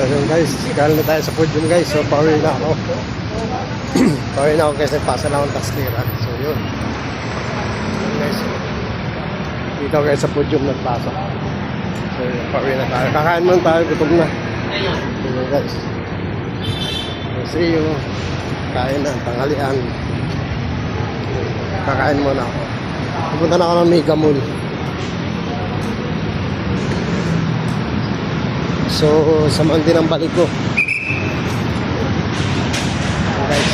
ayun guys, galing na tayo sa podium guys. So pauwi na ako. Pauwi na ako kasi pasa na akong taskiran. So yun. Ayun guys. Dito guys sa podium nagpasa. So yun, pauwi na tayo. Kakain muna tayo, gutom na. Ayun guys. So see you. Kain na, tanghalian. Kakain muna ako. Pupunta na ako ng Mega Mall. So, samahan din ang balik ko. Guys.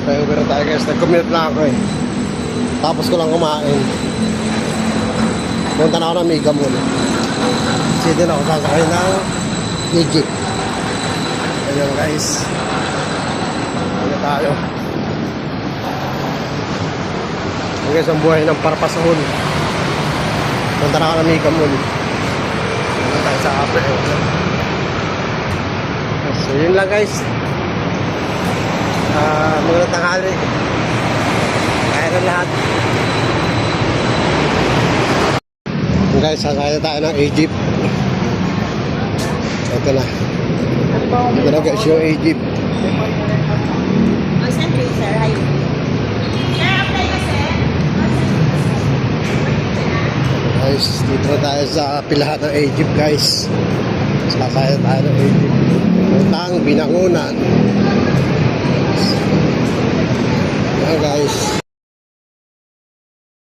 Tayo pero tayo guys. Nag-commute na ako eh. Tapos ko lang kumain. Punta na ako ng Mega Mall. Kasi din ako sasakay ng Egypt. Ayan guys. Ano tayo. Ayan guys, ang buhay ng parpasahon. Punta na ako ng Mega Mall. Tayo sa Apple. So yun lang guys. Muna tanghali. Kaya na lahat. Guys, sasakay na tayo ng Egypt. Ito na. Ito na guys yung Egypt. Saan kayo sir? Ayun. Sir, apply ka sir? Guys, dito na tayo sa pilahan ng Egypt guys. Sasakay na tayo ng Egypt. Utang, binangunan. Yan guys.